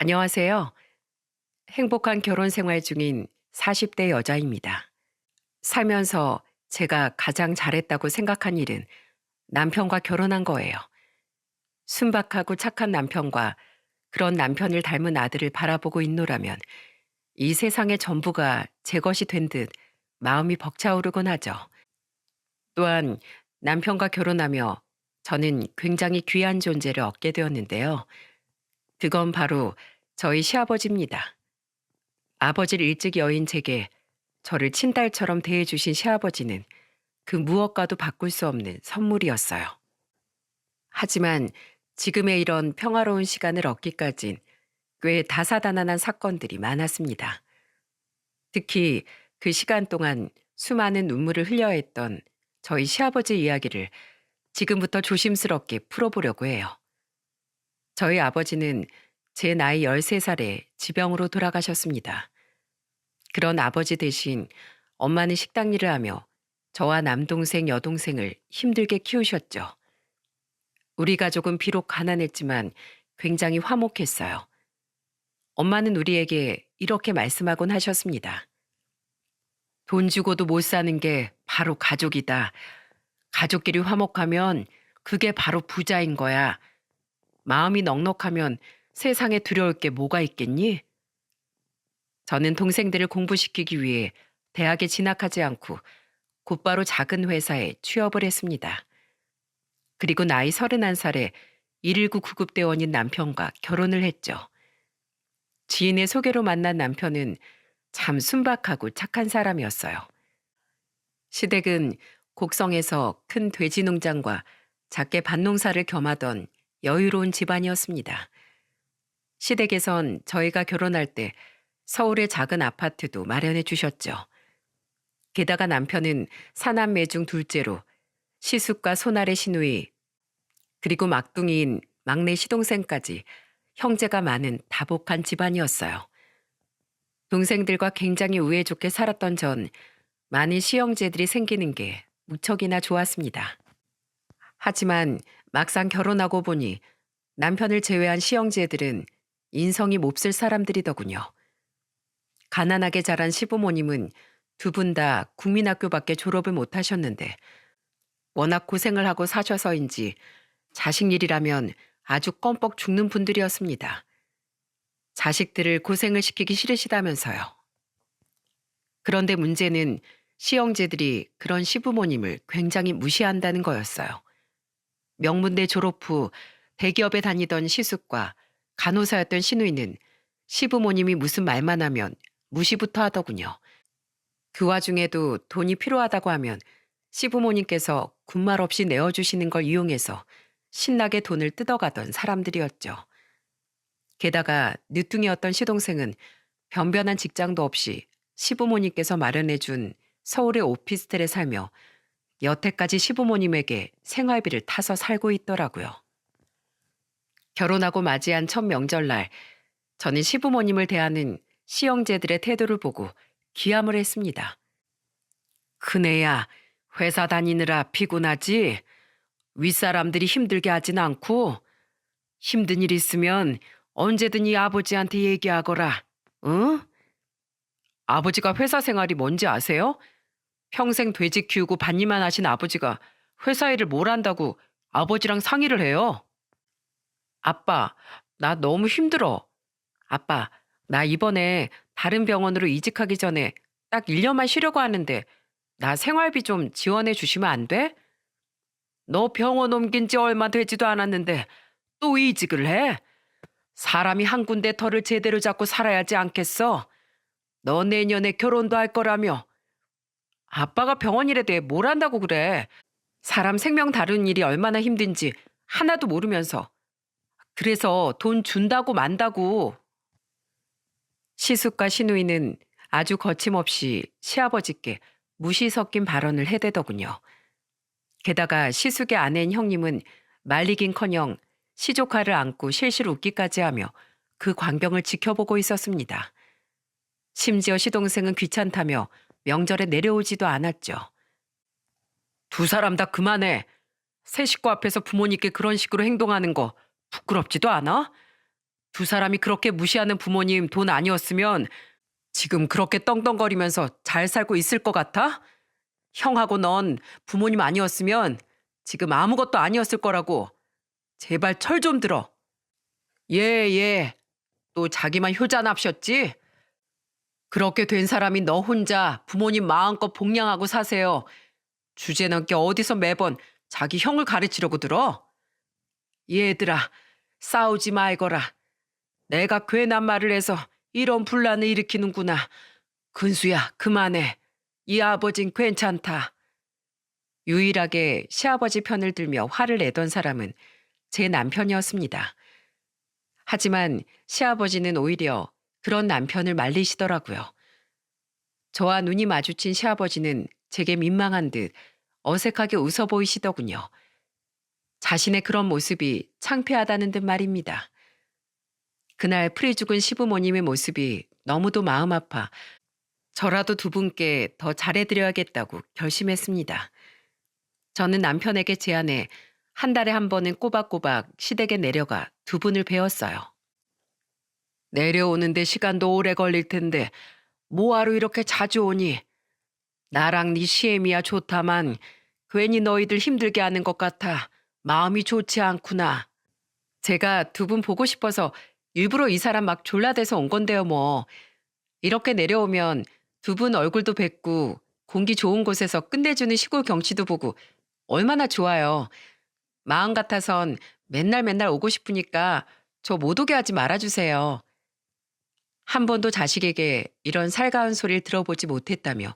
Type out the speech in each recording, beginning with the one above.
안녕하세요. 행복한 결혼 생활 중인 40대 여자입니다. 살면서 제가 가장 잘했다고 생각한 일은 남편과 결혼한 거예요. 순박하고 착한 남편과 그런 남편을 닮은 아들을 바라보고 있노라면 이 세상의 전부가 제 것이 된 듯 마음이 벅차오르곤 하죠. 또한 남편과 결혼하며 저는 굉장히 귀한 존재를 얻게 되었는데요. 그건 바로 저희 시아버지입니다. 아버지를 일찍 여인 제게 저를 친딸처럼 대해주신 시아버지는 그 무엇과도 바꿀 수 없는 선물이었어요. 하지만 지금의 이런 평화로운 시간을 얻기까진 꽤 다사다난한 사건들이 많았습니다. 특히 그 시간 동안 수많은 눈물을 흘려야 했던 저희 시아버지 이야기를 지금부터 조심스럽게 풀어보려고 해요. 저희 아버지는 제 나이 13살에 지병으로 돌아가셨습니다. 그런 아버지 대신 엄마는 식당 일을 하며 저와 남동생, 여동생을 힘들게 키우셨죠. 우리 가족은 비록 가난했지만 굉장히 화목했어요. 엄마는 우리에게 이렇게 말씀하곤 하셨습니다. 돈 주고도 못 사는 게 바로 가족이다. 가족끼리 화목하면 그게 바로 부자인 거야. 마음이 넉넉하면 세상에 두려울 게 뭐가 있겠니? 저는 동생들을 공부시키기 위해 대학에 진학하지 않고 곧바로 작은 회사에 취업을 했습니다. 그리고 나이 31살에 119 구급대원인 남편과 결혼을 했죠. 지인의 소개로 만난 남편은 참 순박하고 착한 사람이었어요. 시댁은 곡성에서 큰 돼지 농장과 작게 밭농사를 겸하던 여유로운 집안이었습니다. 시댁에선 저희가 결혼할 때 서울의 작은 아파트도 마련해 주셨죠. 게다가 남편은 사남매 중 둘째로 시숙과 손아래 시누이 그리고 막둥이인 막내 시동생까지 형제가 많은 다복한 집안이었어요. 동생들과 굉장히 우애 좋게 살았던 전 많은 시형제들이 생기는 게 무척이나 좋았습니다. 하지만 막상 결혼하고 보니 남편을 제외한 시형제들은 인성이 몹쓸 사람들이더군요. 가난하게 자란 시부모님은 두 분 다 국민학교밖에 졸업을 못 하셨는데 워낙 고생을 하고 사셔서인지 자식 일이라면 아주 껌뻑 죽는 분들이었습니다. 자식들을 고생을 시키기 싫으시다면서요. 그런데 문제는 시형제들이 그런 시부모님을 굉장히 무시한다는 거였어요. 명문대 졸업 후 대기업에 다니던 시숙과 간호사였던 시누이는 시부모님이 무슨 말만 하면 무시부터 하더군요. 그 와중에도 돈이 필요하다고 하면 시부모님께서 군말 없이 내어주시는 걸 이용해서 신나게 돈을 뜯어가던 사람들이었죠. 게다가 늦둥이였던 시동생은 변변한 직장도 없이 시부모님께서 마련해준 서울의 오피스텔에 살며 여태까지 시부모님에게 생활비를 타서 살고 있더라고요. 결혼하고 맞이한 첫 명절날 저는 시부모님을 대하는 시형제들의 태도를 보고 기함을 했습니다. 큰애야, 회사 다니느라 피곤하지? 윗사람들이 힘들게 하진 않고 힘든 일 있으면 언제든 이 아버지한테 얘기하거라. 응? 아버지가 회사 생활이 뭔지 아세요? 평생 돼지 키우고 밭일만 하신 아버지가 회사 일을 뭘 한다고 아버지랑 상의를 해요. 아빠, 나 너무 힘들어. 아빠, 나 이번에 다른 병원으로 이직하기 전에 딱 1년만 쉬려고 하는데 나 생활비 좀 지원해 주시면 안 돼? 너 병원 옮긴 지 얼마 되지도 않았는데 또 이직을 해? 사람이 한 군데 터를 제대로 잡고 살아야지 않겠어? 너 내년에 결혼도 할 거라며. 아빠가 병원 일에 대해 뭘 안다고 그래. 사람 생명 다루는 일이 얼마나 힘든지 하나도 모르면서. 그래서 돈 준다고 만다고. 시숙과 시누이는 아주 거침없이 시아버지께 무시 섞인 발언을 해대더군요. 게다가 시숙의 아내인 형님은 말리긴커녕 시조카를 안고 실실 웃기까지 하며 그 광경을 지켜보고 있었습니다. 심지어 시동생은 귀찮다며 명절에 내려오지도 않았죠. 두 사람 다 그만해. 새 식구 앞에서 부모님께 그런 식으로 행동하는 거 부끄럽지도 않아? 두 사람이 그렇게 무시하는 부모님 돈 아니었으면 지금 그렇게 떵떵거리면서 잘 살고 있을 것 같아? 형하고 넌 부모님 아니었으면 지금 아무것도 아니었을 거라고. 제발 철 좀 들어. 예, 예. 또 자기만 효자납셨지? 그렇게 된 사람이 너 혼자 부모님 마음껏 복양하고 사세요. 주제 넘게 어디서 매번 자기 형을 가르치려고 들어? 얘들아, 싸우지 말거라. 내가 괜한 말을 해서 이런 분란을 일으키는구나. 근수야, 그만해. 이 아버진 괜찮다. 유일하게 시아버지 편을 들며 화를 내던 사람은 제 남편이었습니다. 하지만 시아버지는 오히려 그런 남편을 말리시더라고요. 저와 눈이 마주친 시아버지는 제게 민망한 듯 어색하게 웃어 보이시더군요. 자신의 그런 모습이 창피하다는 듯 말입니다. 그날 풀이 죽은 시부모님의 모습이 너무도 마음 아파 저라도 두 분께 더 잘해드려야겠다고 결심했습니다. 저는 남편에게 제안해 한 달에 한 번은 꼬박꼬박 시댁에 내려가 두 분을 배웠어요. 내려오는데 시간도 오래 걸릴 텐데 뭐하러 이렇게 자주 오니? 나랑 네 시애미야 좋다만 괜히 너희들 힘들게 하는 것 같아 마음이 좋지 않구나. 제가 두 분 보고 싶어서 일부러 이 사람 막 졸라대서 온 건데요 뭐. 이렇게 내려오면 두 분 얼굴도 뵙고 공기 좋은 곳에서 끝내주는 시골 경치도 보고 얼마나 좋아요. 마음 같아선 맨날 맨날 오고 싶으니까 저 못 오게 하지 말아주세요. 한 번도 자식에게 이런 살가운 소리를 들어보지 못했다며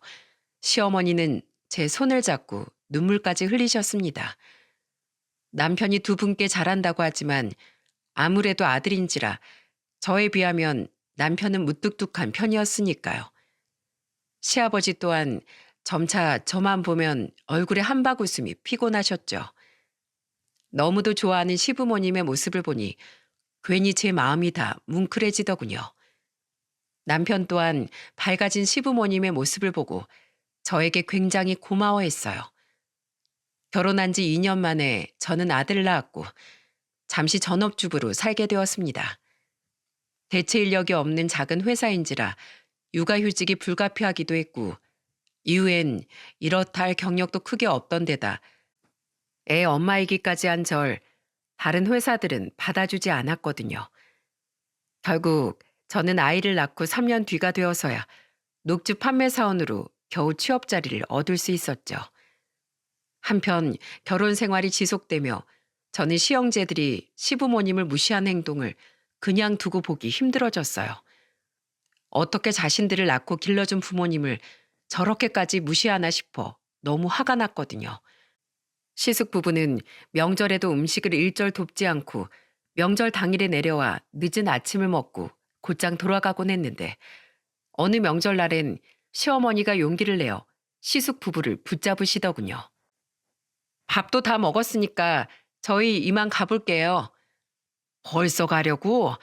시어머니는 제 손을 잡고 눈물까지 흘리셨습니다. 남편이 두 분께 잘한다고 하지만 아무래도 아들인지라 저에 비하면 남편은 무뚝뚝한 편이었으니까요. 시아버지 또한 점차 저만 보면 얼굴에 한바구음이 피곤하셨죠. 너무도 좋아하는 시부모님의 모습을 보니 괜히 제 마음이 다 뭉클해지더군요. 남편 또한 밝아진 시부모님의 모습을 보고 저에게 굉장히 고마워했어요. 결혼한 지 2년 만에 저는 아들을 낳았고 잠시 전업주부로 살게 되었습니다. 대체 인력이 없는 작은 회사인지라 육아휴직이 불가피하기도 했고 이후엔 이렇다 할 경력도 크게 없던 데다 애 엄마이기까지 한 절 다른 회사들은 받아주지 않았거든요. 결국 저는 아이를 낳고 3년 뒤가 되어서야 녹주 판매 사원으로 겨우 취업 자리를 얻을 수 있었죠. 한편 결혼 생활이 지속되며 저는 시형제들이 시부모님을 무시한 행동을 그냥 두고 보기 힘들어졌어요. 어떻게 자신들을 낳고 길러준 부모님을 저렇게까지 무시하나 싶어 너무 화가 났거든요. 시숙 부부는 명절에도 음식을 일절 돕지 않고 명절 당일에 내려와 늦은 아침을 먹고 곧장 돌아가곤 했는데 어느 명절날엔 시어머니가 용기를 내어 시숙 부부를 붙잡으시더군요. 밥도 다 먹었으니까 저희 이만 가볼게요. 벌써 가려고?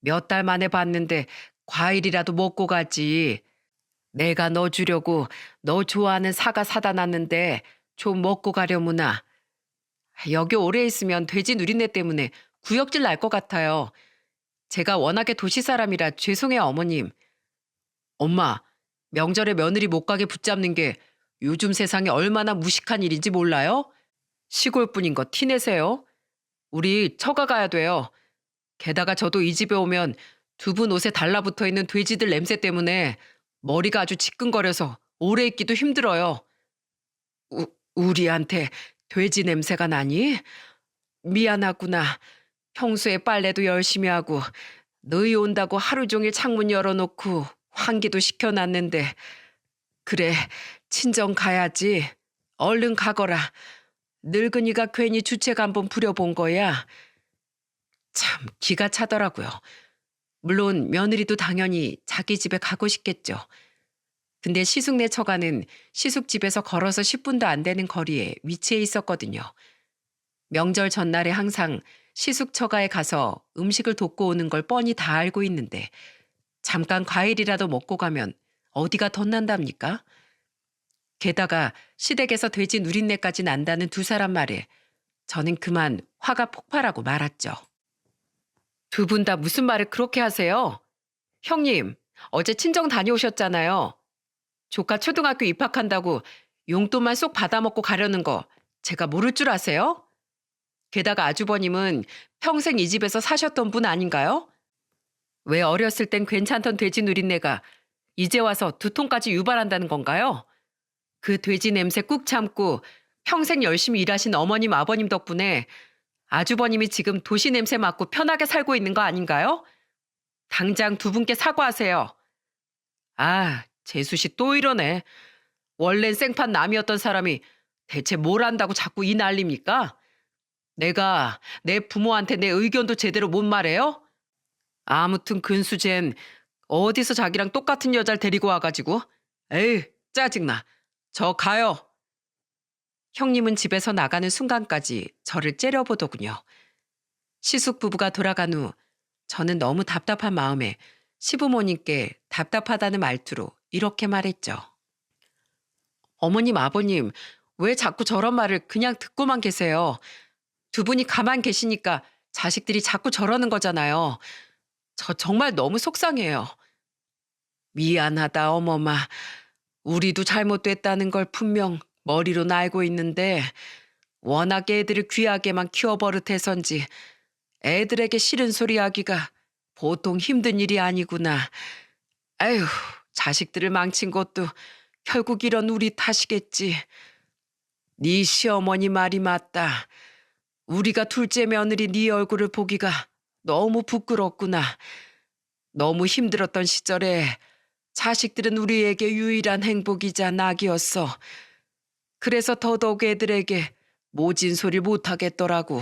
몇 달 만에 봤는데 과일이라도 먹고 가지. 내가 너 주려고 너 좋아하는 사과 사다 놨는데 좀 먹고 가려무나. 여기 오래 있으면 돼지 누린내 때문에 구역질 날 것 같아요. 제가 워낙에 도시 사람이라 죄송해요 어머님. 엄마, 명절에 며느리 못 가게 붙잡는 게 요즘 세상에 얼마나 무식한 일인지 몰라요? 시골뿐인 거 티내세요? 우리 처가 가야 돼요. 게다가 저도 이 집에 오면 두 분 옷에 달라붙어 있는 돼지들 냄새 때문에 머리가 아주 지끈거려서 오래 있기도 힘들어요. 우리한테 돼지 냄새가 나니? 미안하구나. 평소에 빨래도 열심히 하고 너희 온다고 하루 종일 창문 열어놓고 환기도 시켜놨는데 그래 친정 가야지. 얼른 가거라. 늙은이가 괜히 주책 한번 부려본 거야. 참 기가 차더라고요. 물론 며느리도 당연히 자기 집에 가고 싶겠죠. 근데 시숙네 처가는 시숙집에서 걸어서 10분도 안 되는 거리에 위치해 있었거든요. 명절 전날에 항상 시숙 처가에 가서 음식을 돕고 오는 걸 뻔히 다 알고 있는데 잠깐 과일이라도 먹고 가면 어디가 덧난답니까? 게다가 시댁에서 돼지 누린내까지 난다는 두 사람 말에 저는 그만 화가 폭발하고 말았죠. 두 분 다 무슨 말을 그렇게 하세요? 형님, 어제 친정 다녀오셨잖아요. 조카 초등학교 입학한다고 용돈만 쏙 받아먹고 가려는 거 제가 모를 줄 아세요? 게다가 아주버님은 평생 이 집에서 사셨던 분 아닌가요? 왜 어렸을 땐 괜찮던 돼지 누린내가 이제 와서 두통까지 유발한다는 건가요? 그 돼지 냄새 꾹 참고 평생 열심히 일하신 어머님 아버님 덕분에 아주버님이 지금 도시 냄새 맡고 편하게 살고 있는 거 아닌가요? 당장 두 분께 사과하세요. 아, 재수 씨 또 이러네. 원래는 생판 남이었던 사람이 대체 뭘 안다고 자꾸 이 난립니까? 내가 내 부모한테 내 의견도 제대로 못 말해요? 아무튼 근수젠 어디서 자기랑 똑같은 여자를 데리고 와가지고 에이 짜증나. 저 가요. 형님은 집에서 나가는 순간까지 저를 째려보더군요. 시숙 부부가 돌아간 후 저는 너무 답답한 마음에 시부모님께 답답하다는 말투로 이렇게 말했죠. 어머님, 아버님, 왜 자꾸 저런 말을 그냥 듣고만 계세요? 두 분이 가만 계시니까 자식들이 자꾸 저러는 거잖아요. 저 정말 너무 속상해요. 미안하다, 어머마. 우리도 잘못됐다는 걸 분명 머리로는 알고 있는데 워낙 애들을 귀하게만 키워버릇해서인지 애들에게 싫은 소리 하기가 보통 힘든 일이 아니구나. 에휴, 자식들을 망친 것도 결국 이런 우리 탓이겠지. 네 시어머니 말이 맞다. 우리가 둘째 며느리 네 얼굴을 보기가 너무 부끄럽구나. 너무 힘들었던 시절에 자식들은 우리에게 유일한 행복이자 낙이었어. 그래서 더더욱 애들에게 모진 소리 못하겠더라고.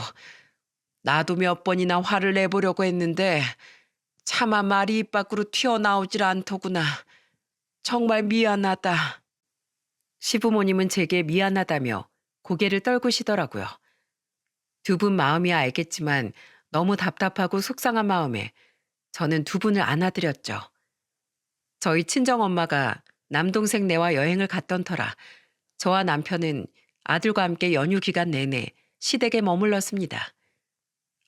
나도 몇 번이나 화를 내보려고 했는데 차마 말이 입 밖으로 튀어나오질 않더구나. 정말 미안하다. 시부모님은 제게 미안하다며 고개를 떨구시더라고요. 두 분 마음이야 알겠지만 너무 답답하고 속상한 마음에 저는 두 분을 안아드렸죠. 저희 친정엄마가 남동생네와 여행을 갔던 터라 저와 남편은 아들과 함께 연휴 기간 내내 시댁에 머물렀습니다.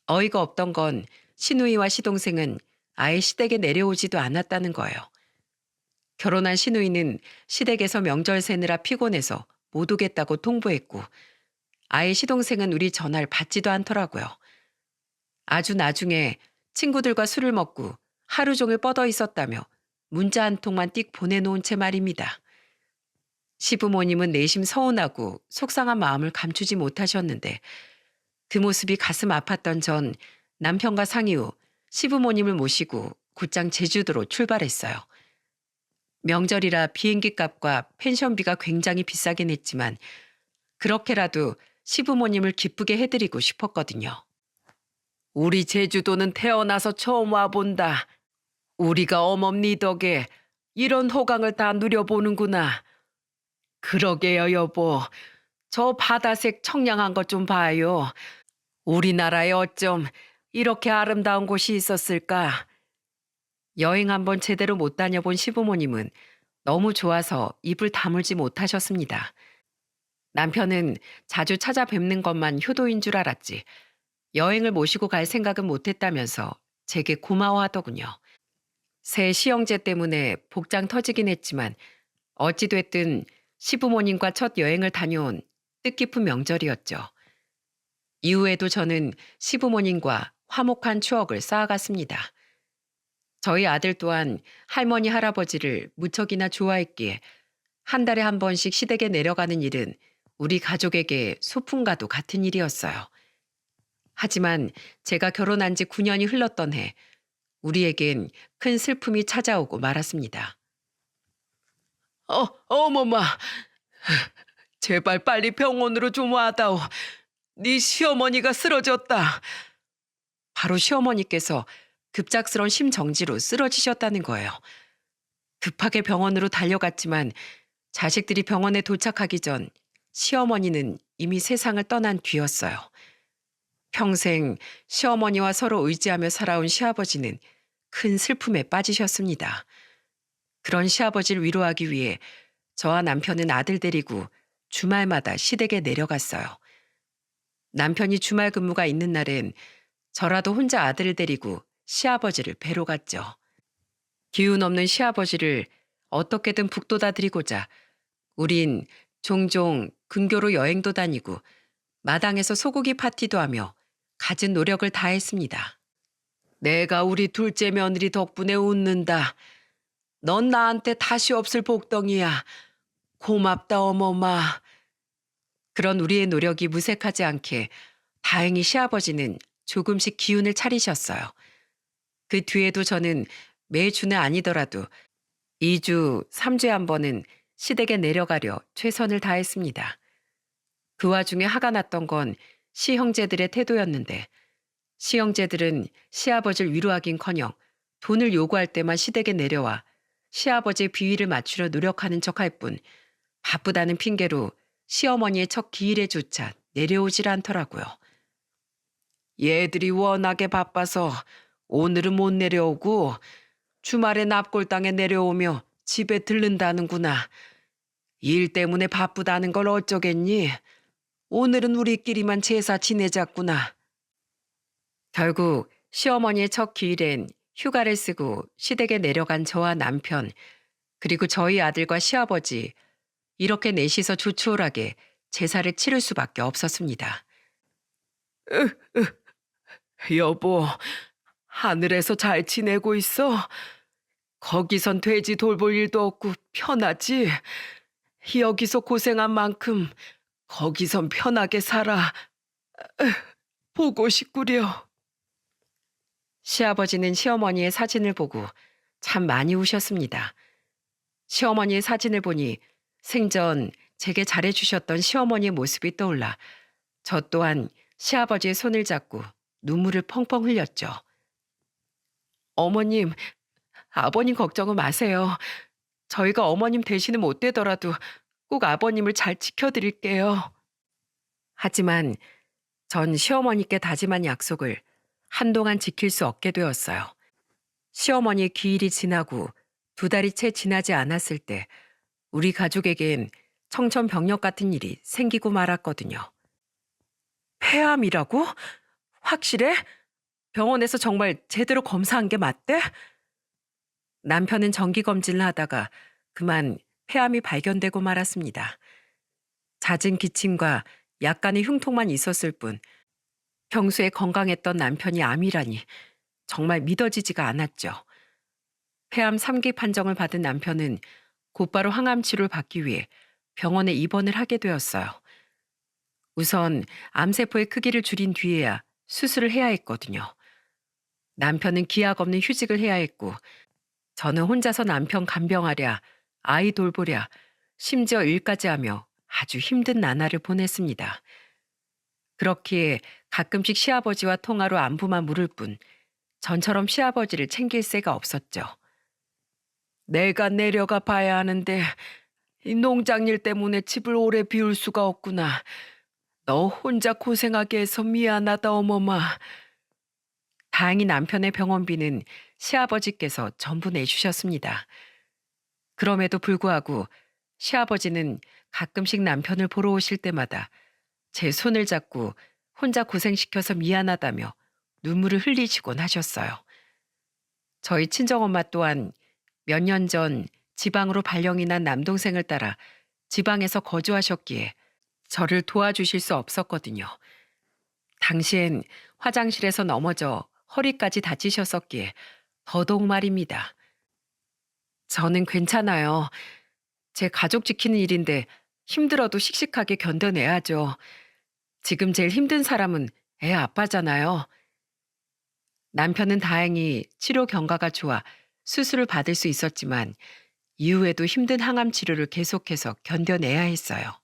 어이가 없던 건 시누이와 시동생은 아예 시댁에 내려오지도 않았다는 거예요. 결혼한 시누이는 시댁에서 명절 세느라 피곤해서 못 오겠다고 통보했고 아예 시동생은 우리 전화를 받지도 않더라고요. 아주 나중에 친구들과 술을 먹고 하루 종일 뻗어 있었다며 문자 한 통만 띡 보내놓은 채 말입니다. 시부모님은 내심 서운하고 속상한 마음을 감추지 못하셨는데 그 모습이 가슴 아팠던 전 남편과 상의 후 시부모님을 모시고 곧장 제주도로 출발했어요. 명절이라 비행기 값과 펜션비가 굉장히 비싸긴 했지만 그렇게라도 시부모님을 기쁘게 해드리고 싶었거든요. 우리 제주도는 태어나서 처음 와본다. 우리가 어멈니 덕에 이런 호강을 다 누려보는구나. 그러게요, 여보. 저 바다색 청량한 것 좀 봐요. 우리나라에 어쩜 이렇게 아름다운 곳이 있었을까? 여행 한번 제대로 못 다녀본 시부모님은 너무 좋아서 입을 다물지 못하셨습니다. 남편은 자주 찾아뵙는 것만 효도인 줄 알았지 여행을 모시고 갈 생각은 못했다면서 제게 고마워하더군요. 새 시형제 때문에 복장 터지긴 했지만 어찌됐든 시부모님과 첫 여행을 다녀온 뜻깊은 명절이었죠. 이후에도 저는 시부모님과 화목한 추억을 쌓아갔습니다. 저희 아들 또한 할머니 할아버지를 무척이나 좋아했기에 한 달에 한 번씩 시댁에 내려가는 일은 우리 가족에게 소풍과도 같은 일이었어요. 하지만 제가 결혼한 지 9년이 흘렀던 해 우리에겐 큰 슬픔이 찾아오고 말았습니다. 어머마, 제발 빨리 병원으로 좀 와다오. 네 시어머니가 쓰러졌다. 바로 시어머니께서 급작스런 심정지로 쓰러지셨다는 거예요. 급하게 병원으로 달려갔지만 자식들이 병원에 도착하기 전 시어머니는 이미 세상을 떠난 뒤였어요. 평생 시어머니와 서로 의지하며 살아온 시아버지는 큰 슬픔에 빠지셨습니다. 그런 시아버지를 위로하기 위해 저와 남편은 아들 데리고 주말마다 시댁에 내려갔어요. 남편이 주말 근무가 있는 날엔 저라도 혼자 아들을 데리고 시아버지를 뵈러 갔죠. 기운 없는 시아버지를 어떻게든 북돋아 드리고자 우린 종종 근교로 여행도 다니고 마당에서 소고기 파티도 하며 갖은 노력을 다했습니다. 내가 우리 둘째 며느리 덕분에 웃는다. 넌 나한테 다시 없을 복덩이야. 고맙다 어머마. 그런 우리의 노력이 무색하지 않게 다행히 시아버지는 조금씩 기운을 차리셨어요. 그 뒤에도 저는 매주는 아니더라도 2주, 3주에 한 번은 시댁에 내려가려 최선을 다했습니다. 그 와중에 화가 났던 건 시형제들의 태도였는데 시형제들은 시아버지를 위로하긴커녕 돈을 요구할 때만 시댁에 내려와 시아버지의 비위를 맞추려 노력하는 척할 뿐 바쁘다는 핑계로 시어머니의 첫 기일에조차 내려오질 않더라고요. 얘들이 워낙에 바빠서 오늘은 못 내려오고 주말에 납골당에 내려오며 집에 들른다는구나. 일 때문에 바쁘다는 걸 어쩌겠니? 오늘은 우리끼리만 제사 지내자꾸나. 결국 시어머니의 첫 기일엔 휴가를 쓰고 시댁에 내려간 저와 남편, 그리고 저희 아들과 시아버지, 이렇게 넷이서 조촐하게 제사를 치를 수밖에 없었습니다. 여보, 하늘에서 잘 지내고 있어? 거기선 돼지 돌볼 일도 없고 편하지? 여기서 고생한 만큼 거기선 편하게 살아. 보고 싶구려. 시아버지는 시어머니의 사진을 보고 참 많이 우셨습니다. 시어머니의 사진을 보니 생전 제게 잘해주셨던 시어머니의 모습이 떠올라 저 또한 시아버지의 손을 잡고 눈물을 펑펑 흘렸죠. 어머님, 아버님 걱정은 마세요. 저희가 어머님 대신은 못 되더라도 꼭 아버님을 잘 지켜드릴게요. 하지만 전 시어머니께 다짐한 약속을 한동안 지킬 수 없게 되었어요. 시어머니의 기일이 지나고 2달이 채 지나지 않았을 때 우리 가족에겐 청천벽력 같은 일이 생기고 말았거든요. 폐암이라고? 확실해? 병원에서 정말 제대로 검사한 게 맞대? 남편은 정기검진을 하다가 그만 폐암이 발견되고 말았습니다. 잦은 기침과 약간의 흉통만 있었을 뿐 평소에 건강했던 남편이 암이라니 정말 믿어지지가 않았죠. 폐암 3기 판정을 받은 남편은 곧바로 항암 치료를 받기 위해 병원에 입원을 하게 되었어요. 우선 암세포의 크기를 줄인 뒤에야 수술을 해야 했거든요. 남편은 기약 없는 휴직을 해야 했고 저는 혼자서 남편 간병하랴, 아이 돌보랴, 심지어 일까지 하며 아주 힘든 나날을 보냈습니다. 그렇기에 가끔씩 시아버지와 통화로 안부만 물을 뿐 전처럼 시아버지를 챙길 새가 없었죠. 내가 내려가 봐야 하는데 이 농장일 때문에 집을 오래 비울 수가 없구나. 너 혼자 고생하게 해서 미안하다 어머마. 다행히 남편의 병원비는 시아버지께서 전부 내주셨습니다. 그럼에도 불구하고 시아버지는 가끔씩 남편을 보러 오실 때마다 제 손을 잡고 혼자 고생시켜서 미안하다며 눈물을 흘리시곤 하셨어요. 저희 친정엄마 또한 몇 년 전 지방으로 발령이 난 남동생을 따라 지방에서 거주하셨기에 저를 도와주실 수 없었거든요. 당시엔 화장실에서 넘어져 허리까지 다치셨었기에 더더욱 말입니다. 저는 괜찮아요. 제 가족 지키는 일인데 힘들어도 씩씩하게 견뎌내야죠. 지금 제일 힘든 사람은 애 아빠잖아요. 남편은 다행히 치료 경과가 좋아 수술을 받을 수 있었지만 이후에도 힘든 항암 치료를 계속해서 견뎌내야 했어요.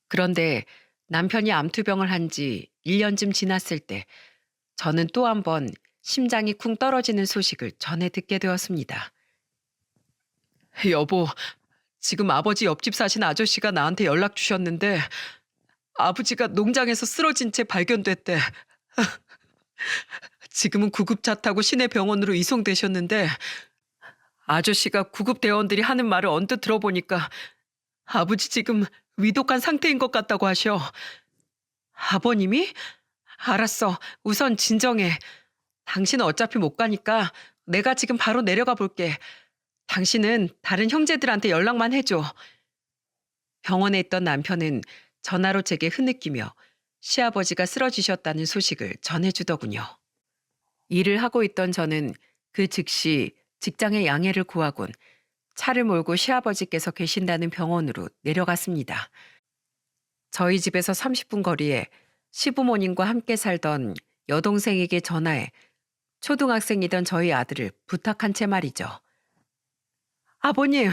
그런데 남편이 암투병을 한 지 1년쯤 지났을 때 저는 또 한 번 심장이 쿵 떨어지는 소식을 전해 듣게 되었습니다. 여보, 지금 아버지 옆집 사신 아저씨가 나한테 연락 주셨는데 아버지가 농장에서 쓰러진 채 발견됐대. 지금은 구급차 타고 시내 병원으로 이송되셨는데 아저씨가 구급대원들이 하는 말을 언뜻 들어보니까 아버지 지금 위독한 상태인 것 같다고 하셔. 아버님이? 알았어. 우선 진정해. 당신은 어차피 못 가니까 내가 지금 바로 내려가 볼게. 당신은 다른 형제들한테 연락만 해줘. 병원에 있던 남편은 전화로 제게 흐느끼며 시아버지가 쓰러지셨다는 소식을 전해주더군요. 일을 하고 있던 저는 그 즉시 직장의 양해를 구하곤 차를 몰고 시아버지께서 계신다는 병원으로 내려갔습니다. 저희 집에서 30분 거리에 시부모님과 함께 살던 여동생에게 전화해 초등학생이던 저희 아들을 부탁한 채 말이죠. 아버님,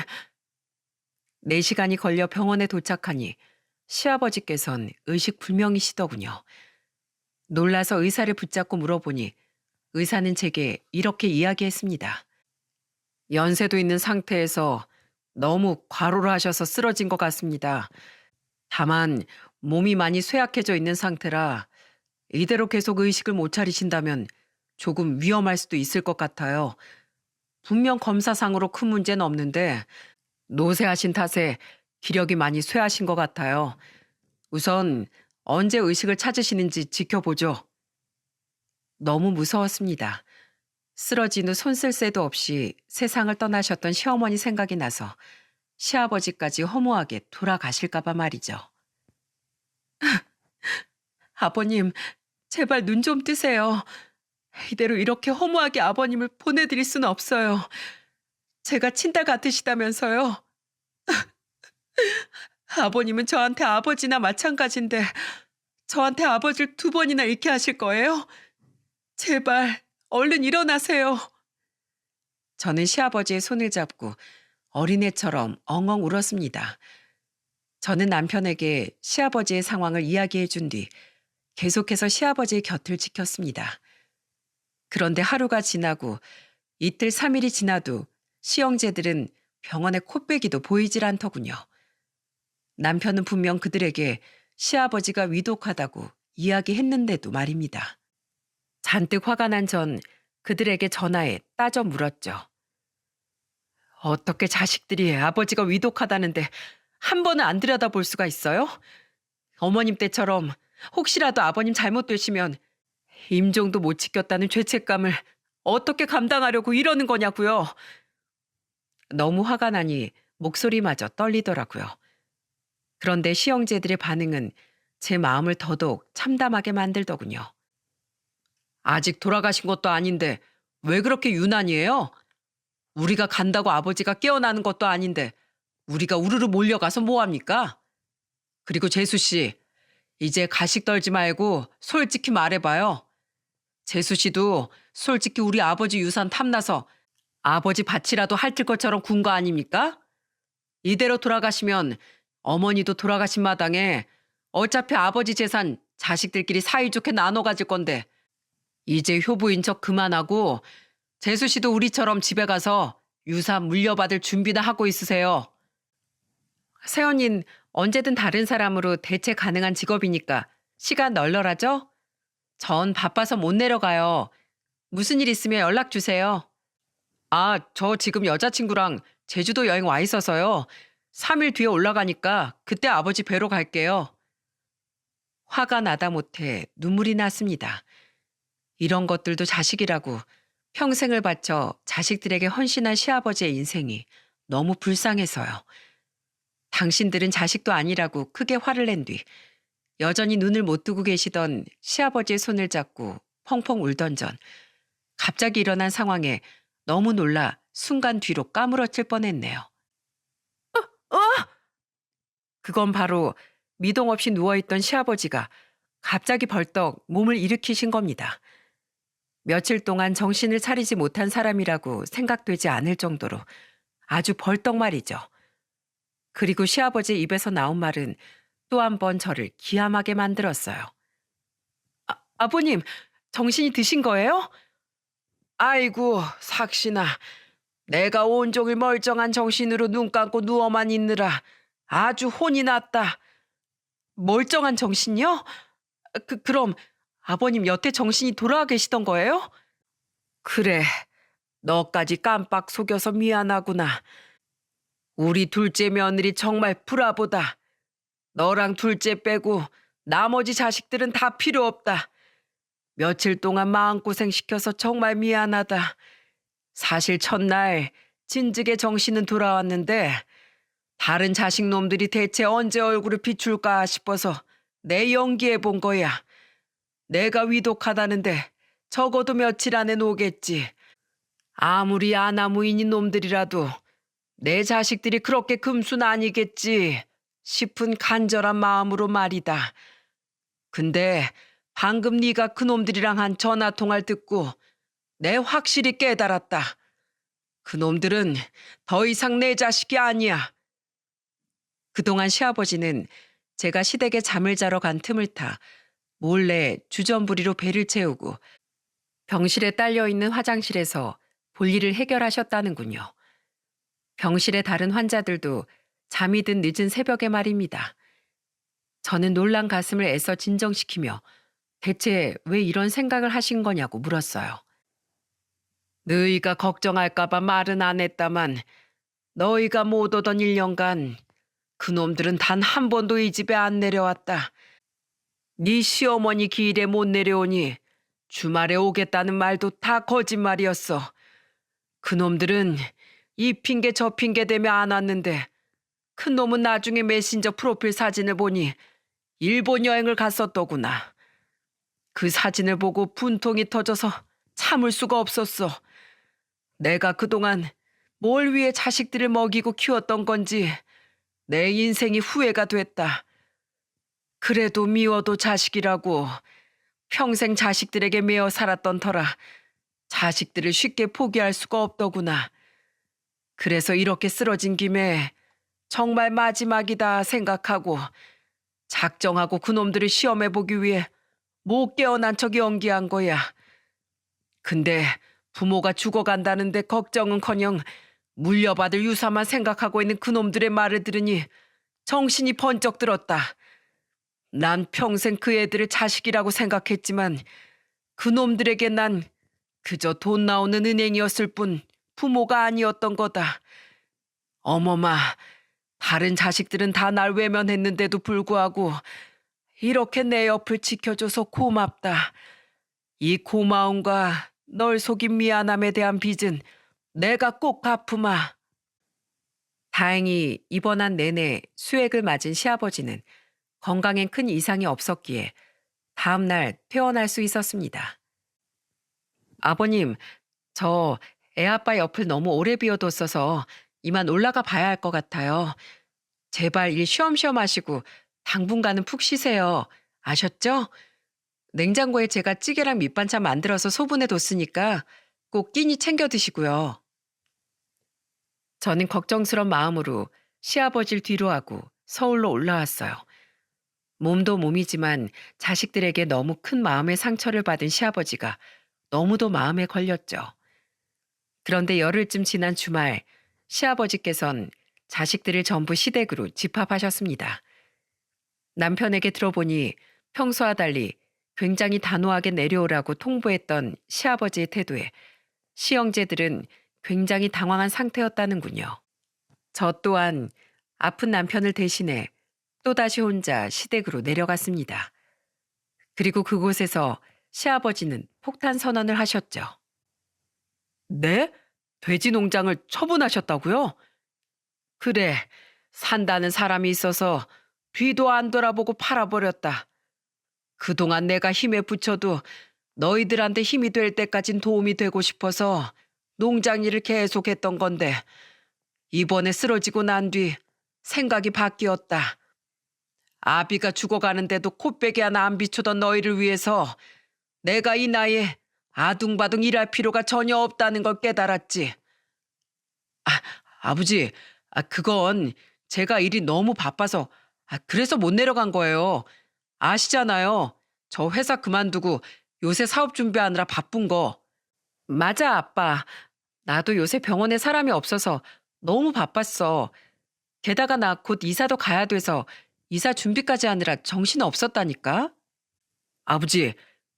4시간이 걸려 병원에 도착하니 시아버지께선 의식불명이시더군요. 놀라서 의사를 붙잡고 물어보니 의사는 제게 이렇게 이야기했습니다. 연세도 있는 상태에서 너무 과로를 하셔서 쓰러진 것 같습니다. 다만 몸이 많이 쇠약해져 있는 상태라 이대로 계속 의식을 못 차리신다면 조금 위험할 수도 있을 것 같아요. 분명 검사상으로 큰 문제는 없는데 노쇠하신 탓에 기력이 많이 쇠하신 것 같아요. 우선 언제 의식을 찾으시는지 지켜보죠. 너무 무서웠습니다. 쓰러진 후 손 쓸 새도 없이 세상을 떠나셨던 시어머니 생각이 나서 시아버지까지 허무하게 돌아가실까봐 말이죠. 아버님, 제발 눈 좀 뜨세요. 이대로 이렇게 허무하게 아버님을 보내드릴 수는 없어요. 제가 친딸 같으시다면서요. 아버님은 저한테 아버지나 마찬가지인데 저한테 아버지를 2번이나 잃게 하실 거예요? 제발 얼른 일어나세요. 저는 시아버지의 손을 잡고 어린애처럼 엉엉 울었습니다. 저는 남편에게 시아버지의 상황을 이야기해 준 뒤 계속해서 시아버지의 곁을 지켰습니다. 그런데 하루가 지나고 이틀 3일이 지나도 시형제들은 병원에 코빼기도 보이질 않더군요. 남편은 분명 그들에게 시아버지가 위독하다고 이야기했는데도 말입니다. 잔뜩 화가 난 전 그들에게 전화해 따져 물었죠. 어떻게 자식들이 아버지가 위독하다는데 한 번은 안 들여다볼 수가 있어요? 어머님 때처럼 혹시라도 아버님 잘못되시면 임종도 못 지켰다는 죄책감을 어떻게 감당하려고 이러는 거냐고요. 너무 화가 나니 목소리마저 떨리더라고요. 그런데 시형제들의 반응은 제 마음을 더더욱 참담하게 만들더군요. 아직 돌아가신 것도 아닌데 왜 그렇게 유난이에요? 우리가 간다고 아버지가 깨어나는 것도 아닌데 우리가 우르르 몰려가서 뭐합니까? 그리고 재수 씨, 이제 가식 떨지 말고 솔직히 말해봐요. 재수 씨도 솔직히 우리 아버지 유산 탐나서 아버지 밭이라도 핥을 것처럼 군 거 아닙니까? 이대로 돌아가시면 어머니도 돌아가신 마당에 어차피 아버지 재산 자식들끼리 사이좋게 나눠 가질 건데 이제 효부인 척 그만하고 재수 씨도 우리처럼 집에 가서 유산 물려받을 준비나 하고 있으세요. 새언닌 언제든 다른 사람으로 대체 가능한 직업이니까 시간 널널하죠? 전 바빠서 못 내려가요. 무슨 일 있으면 연락 주세요. 아, 저 지금 여자친구랑 제주도 여행 와 있어서요. 3일 뒤에 올라가니까 그때 아버지 뵈러 갈게요. 화가 나다 못해 눈물이 났습니다. 이런 것들도 자식이라고 평생을 바쳐 자식들에게 헌신한 시아버지의 인생이 너무 불쌍해서요. 당신들은 자식도 아니라고 크게 화를 낸 뒤 여전히 눈을 못 뜨고 계시던 시아버지의 손을 잡고 펑펑 울던 전 갑자기 일어난 상황에 너무 놀라 순간 뒤로 까무러칠 뻔했네요. 어? 그건 바로 미동 없이 누워있던 시아버지가 갑자기 벌떡 몸을 일으키신 겁니다. 며칠 동안 정신을 차리지 못한 사람이라고 생각되지 않을 정도로 아주 벌떡 말이죠. 그리고 시아버지 입에서 나온 말은 또 한 번 저를 기함하게 만들었어요. 아버님, 정신이 드신 거예요? 아이고, 삭신아. 내가 온종일 멀쩡한 정신으로 눈 감고 누워만 있느라 아주 혼이 났다. 멀쩡한 정신이요? 그럼 아버님 여태 정신이 돌아와 계시던 거예요? 그래, 너까지 깜빡 속여서 미안하구나. 우리 둘째 며느리 정말 브라보다. 너랑 둘째 빼고 나머지 자식들은 다 필요 없다. 며칠 동안 마음고생 시켜서 정말 미안하다. 사실 첫날 진즉에 정신은 돌아왔는데 다른 자식 놈들이 대체 언제 얼굴을 비출까 싶어서 내 연기해 본 거야. 내가 위독하다는데 적어도 며칠 안에 오겠지. 아무리 아나무인인 놈들이라도 내 자식들이 그렇게 금순 아니겠지 싶은 간절한 마음으로 말이다. 근데 방금 네가 그놈들이랑 한 전화통화를 듣고 내 확실히 깨달았다. 그놈들은 더 이상 내 자식이 아니야. 그동안 시아버지는 제가 시댁에 잠을 자러 간 틈을 타 몰래 주전부리로 배를 채우고 병실에 딸려있는 화장실에서 볼일을 해결하셨다는군요. 병실의 다른 환자들도 잠이 든 늦은 새벽에 말입니다. 저는 놀란 가슴을 애써 진정시키며 대체 왜 이런 생각을 하신 거냐고 물었어요. 너희가 걱정할까봐 말은 안 했다만 너희가 못 오던 1년간 그놈들은 단 한 번도 이 집에 안 내려왔다. 네 시어머니 기일에 못 내려오니 주말에 오겠다는 말도 다 거짓말이었어. 그놈들은 이 핑계 저 핑계 대며 안 왔는데 큰놈은 나중에 메신저 프로필 사진을 보니 일본 여행을 갔었더구나. 그 사진을 보고 분통이 터져서 참을 수가 없었어. 내가 그동안 뭘 위해 자식들을 먹이고 키웠던 건지 내 인생이 후회가 됐다. 그래도 미워도 자식이라고 평생 자식들에게 매어 살았던 터라 자식들을 쉽게 포기할 수가 없더구나. 그래서 이렇게 쓰러진 김에 정말 마지막이다 생각하고 작정하고 그놈들을 시험해보기 위해 못 깨어난 척 연기한 거야. 근데 부모가 죽어간다는데 걱정은커녕 물려받을 유사만 생각하고 있는 그놈들의 말을 들으니 정신이 번쩍 들었다. 난 평생 그 애들을 자식이라고 생각했지만 그놈들에게 난 그저 돈 나오는 은행이었을 뿐 부모가 아니었던 거다. 어머마, 다른 자식들은 다 날 외면했는데도 불구하고 이렇게 내 옆을 지켜줘서 고맙다. 이 고마움과 널 속인 미안함에 대한 빚은 내가 꼭 갚으마. 다행히 입원한 내내 수액을 맞은 시아버지는 건강엔 큰 이상이 없었기에 다음 날 퇴원할 수 있었습니다. 아버님, 저 애아빠 옆을 너무 오래 비워뒀어서 이만 올라가 봐야 할 것 같아요. 제발 일 쉬엄쉬엄 하시고 당분간은 푹 쉬세요. 아셨죠? 냉장고에 제가 찌개랑 밑반찬 만들어서 소분해뒀으니까 꼭 끼니 챙겨 드시고요. 저는 걱정스런 마음으로 시아버지를 뒤로 하고 서울로 올라왔어요. 몸도 몸이지만 자식들에게 너무 큰 마음의 상처를 받은 시아버지가 너무도 마음에 걸렸죠. 그런데 열흘쯤 지난 주말 시아버지께선 자식들을 전부 시댁으로 집합하셨습니다. 남편에게 들어보니 평소와 달리 굉장히 단호하게 내려오라고 통보했던 시아버지의 태도에 시형제들은 굉장히 당황한 상태였다는군요. 저 또한 아픈 남편을 대신해 또다시 혼자 시댁으로 내려갔습니다. 그리고 그곳에서 시아버지는 폭탄 선언을 하셨죠. 네? 돼지 농장을 처분하셨다고요? 그래, 산다는 사람이 있어서 뒤도 안 돌아보고 팔아버렸다. 그동안 내가 힘에 부쳐도 너희들한테 힘이 될 때까진 도움이 되고 싶어서 농장 일을 계속했던 건데 이번에 쓰러지고 난 뒤 생각이 바뀌었다. 아비가 죽어가는데도 코빼기 하나 안 비추던 너희를 위해서 내가 이 나이에 아둥바둥 일할 필요가 전혀 없다는 걸 깨달았지. 아버지, 그건 제가 일이 너무 바빠서 그래서 못 내려간 거예요. 아시잖아요. 저 회사 그만두고 요새 사업 준비하느라 바쁜 거. 맞아, 아빠. 나도 요새 병원에 사람이 없어서 너무 바빴어. 게다가 나 곧 이사도 가야 돼서 이사 준비까지 하느라 정신 없었다니까. 아버지,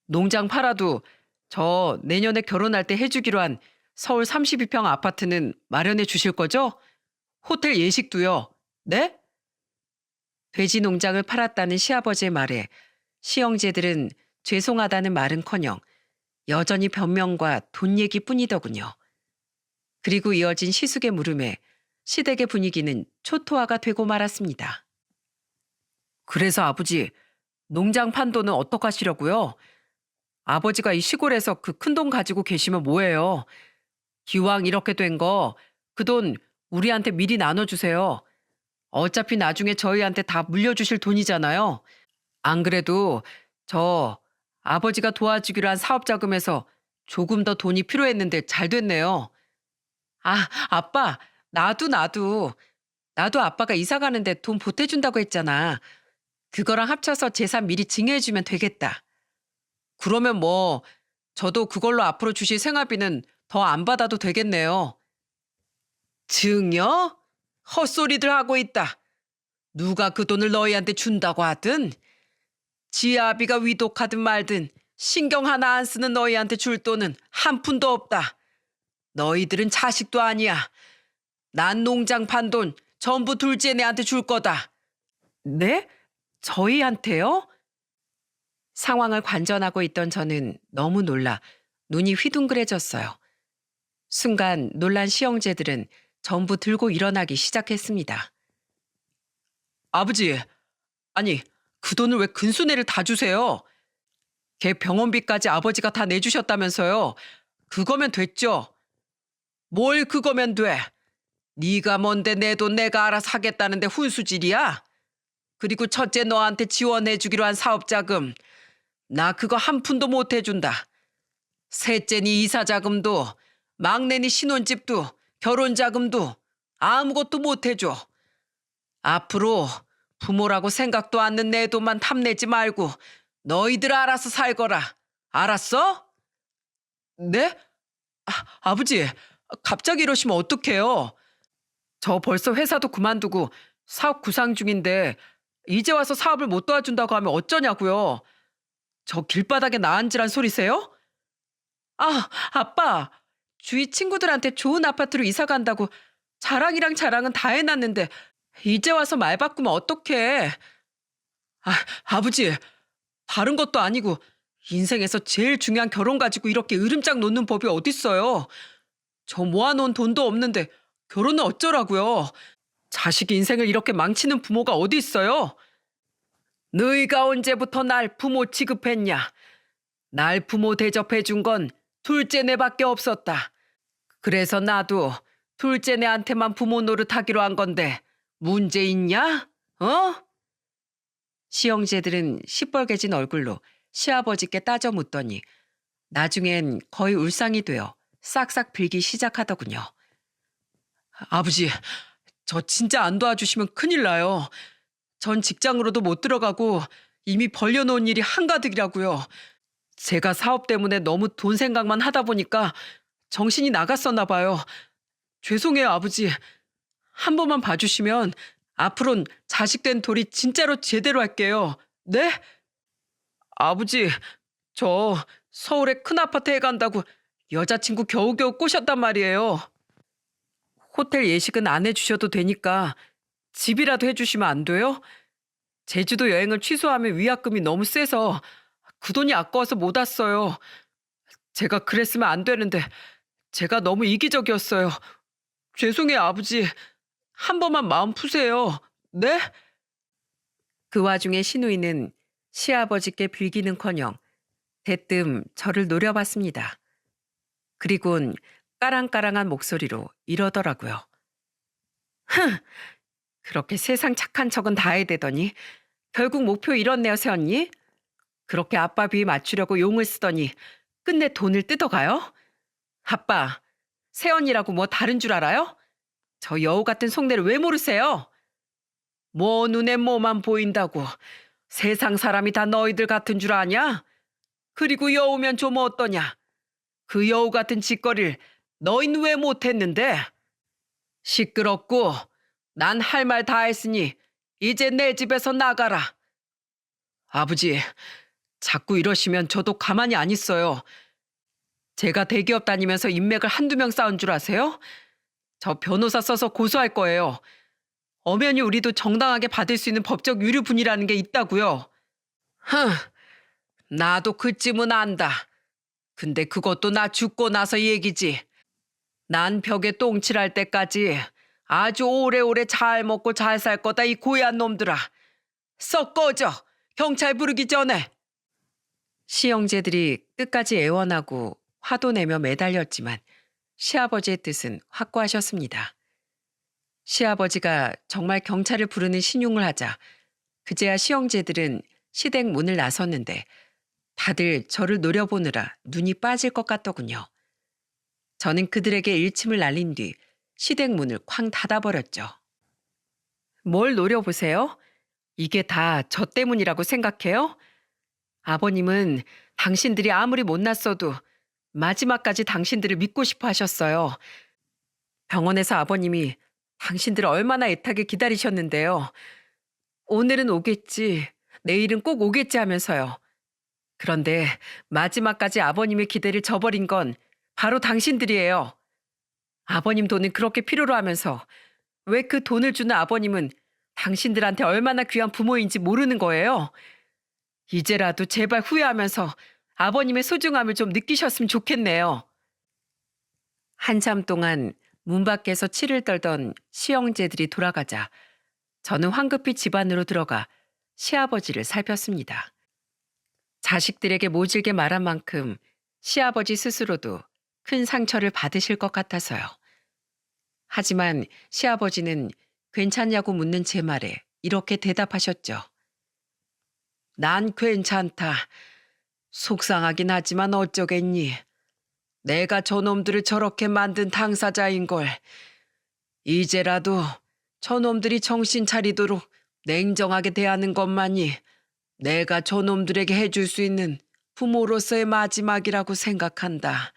농장 팔아도 저 내년에 결혼할 때 해주기로 한 서울 32평 아파트는 마련해 주실 거죠? 호텔 예식도요. 네? 돼지 농장을 팔았다는 시아버지의 말에 시형제들은 죄송하다는 말은커녕 여전히 변명과 돈 얘기뿐이더군요. 그리고 이어진 시숙의 물음에 시댁의 분위기는 초토화가 되고 말았습니다. 그래서 아버지, 농장 판도는 어떡하시려고요? 아버지가 이 시골에서 그 큰 돈 가지고 계시면 뭐예요? 기왕 이렇게 된 거 그 돈 우리한테 미리 나눠주세요. 어차피 나중에 저희한테 다 물려주실 돈이잖아요. 안 그래도 저 아버지가 도와주기로 한 사업 자금에서 조금 더 돈이 필요했는데 잘 됐네요. 아, 아빠, 나도 아빠가 이사 가는데 돈 보태준다고 했잖아. 그거랑 합쳐서 재산 미리 증여해주면 되겠다. 그러면 뭐 저도 그걸로 앞으로 주실 생활비는 더 안 받아도 되겠네요. 증여? 헛소리들 하고 있다. 누가 그 돈을 너희한테 준다고 하든 지아비가 위독하든 말든 신경 하나 안 쓰는 너희한테 줄 돈은 한 푼도 없다. 너희들은 자식도 아니야. 난 농장 판 돈 전부 둘째네한테 줄 거다. 네? 저희한테요? 상황을 관전하고 있던 저는 너무 놀라 눈이 휘둥그레졌어요. 순간 놀란 시형제들은 전부 들고 일어나기 시작했습니다. 아버지, 아니 그 돈을 왜 근수네를 다 주세요? 걔 병원비까지 아버지가 다 내주셨다면서요. 그거면 됐죠. 뭘 그거면 돼. 네가 뭔데 내 돈 내가 알아서 하겠다는데 훈수질이야? 그리고 첫째 너한테 지원해주기로 한 사업자금 나 그거 한 푼도 못 해준다. 셋째니 이사자금도 막내니 신혼집도 결혼자금도 아무것도 못 해줘. 앞으로 부모라고 생각도 않는 내 돈만 탐내지 말고 너희들 알아서 살거라. 알았어? 네? 아버지, 갑자기 이러시면 어떡해요? 저 벌써 회사도 그만두고 사업 구상 중인데 이제 와서 사업을 못 도와준다고 하면 어쩌냐고요. 저 길바닥에 나앉으란 소리세요? 아, 아빠, 주위 친구들한테 좋은 아파트로 이사 간다고 자랑이랑 자랑은 다 해놨는데 이제 와서 말 바꾸면 어떡해. 아버지, 다른 것도 아니고 인생에서 제일 중요한 결혼 가지고 이렇게 으름장 놓는 법이 어딨어요. 저 모아놓은 돈도 없는데 결혼은 어쩌라고요. 자식 인생을 이렇게 망치는 부모가 어디 있어요? 너희가 언제부터 날 부모 취급했냐? 날 부모 대접해준 건 둘째네밖에 없었다. 그래서 나도 둘째네한테만 부모 노릇하기로 한 건데 문제 있냐? 어? 시형제들은 시뻘개진 얼굴로 시아버지께 따져 묻더니 나중엔 거의 울상이 되어 싹싹 빌기 시작하더군요. 아버지, 저 진짜 안 도와주시면 큰일 나요. 전 직장으로도 못 들어가고 이미 벌려놓은 일이 한가득이라고요. 제가 사업 때문에 너무 돈 생각만 하다 보니까 정신이 나갔었나 봐요. 죄송해요, 아버지. 한 번만 봐주시면 앞으론 자식 된 돌이 진짜로 제대로 할게요. 네? 아버지, 저 서울에 큰 아파트에 간다고 여자친구 겨우겨우 꼬셨단 말이에요. 호텔 예식은 안 해주셔도 되니까 집이라도 해주시면 안 돼요? 제주도 여행을 취소하면 위약금이 너무 세서 그 돈이 아까워서 못 왔어요. 제가 그랬으면 안 되는데 제가 너무 이기적이었어요. 죄송해요, 아버지. 한 번만 마음 푸세요. 네? 그 와중에 시누이는 시아버지께 빌기는커녕 대뜸 저를 노려봤습니다. 그리곤 까랑까랑한 목소리로 이러더라고요. 흥! 그렇게 세상 착한 척은 다 해대더니 결국 목표 이뤘네요, 새언니. 그렇게 아빠 비위 맞추려고 용을 쓰더니 끝내 돈을 뜯어가요? 아빠, 새언니라고 뭐 다른 줄 알아요? 저 여우 같은 속내를 왜 모르세요? 뭐 눈에 뭐만 보인다고 세상 사람이 다 너희들 같은 줄 아냐? 그리고 여우면 좀 어떠냐? 그 여우 같은 짓거리를 너희는 왜 못했는데? 시끄럽고 난 할 말 다 했으니 이제 내 집에서 나가라. 아버지, 자꾸 이러시면 저도 가만히 안 있어요. 제가 대기업 다니면서 인맥을 한두 명 쌓은 줄 아세요? 저 변호사 써서 고소할 거예요. 엄연히 우리도 정당하게 받을 수 있는 법적 유류분이라는 게 있다고요. 흥, 나도 그쯤은 안다. 근데 그것도 나 죽고 나서 얘기지. 난 벽에 똥칠할 때까지 아주 오래오래 잘 먹고 잘 살 거다, 이 고얀 놈들아. 썩 꺼져. 경찰 부르기 전에. 시형제들이 끝까지 애원하고 화도 내며 매달렸지만 시아버지의 뜻은 확고하셨습니다. 시아버지가 정말 경찰을 부르는 신용을 하자 그제야 시형제들은 시댁 문을 나섰는데 다들 저를 노려보느라 눈이 빠질 것 같더군요. 저는 그들에게 일침을 날린 뒤 시댁 문을 쾅 닫아버렸죠. 뭘 노려보세요? 이게 다 저 때문이라고 생각해요? 아버님은 당신들이 아무리 못났어도 마지막까지 당신들을 믿고 싶어 하셨어요. 병원에서 아버님이 당신들을 얼마나 애타게 기다리셨는데요. 오늘은 오겠지, 내일은 꼭 오겠지 하면서요. 그런데 마지막까지 아버님의 기대를 저버린 건 바로 당신들이에요. 아버님 돈을 그렇게 필요로 하면서 왜 그 돈을 주는 아버님은 당신들한테 얼마나 귀한 부모인지 모르는 거예요? 이제라도 제발 후회하면서 아버님의 소중함을 좀 느끼셨으면 좋겠네요. 한참 동안 문 밖에서 치를 떨던 시형제들이 돌아가자 저는 황급히 집 안으로 들어가 시아버지를 살폈습니다. 자식들에게 모질게 말한 만큼 시아버지 스스로도 큰 상처를 받으실 것 같아서요. 하지만 시아버지는 괜찮냐고 묻는 제 말에 이렇게 대답하셨죠. 난 괜찮다. 속상하긴 하지만 어쩌겠니. 내가 저놈들을 저렇게 만든 당사자인걸. 이제라도 저놈들이 정신 차리도록 냉정하게 대하는 것만이 내가 저놈들에게 해줄 수 있는 부모로서의 마지막이라고 생각한다.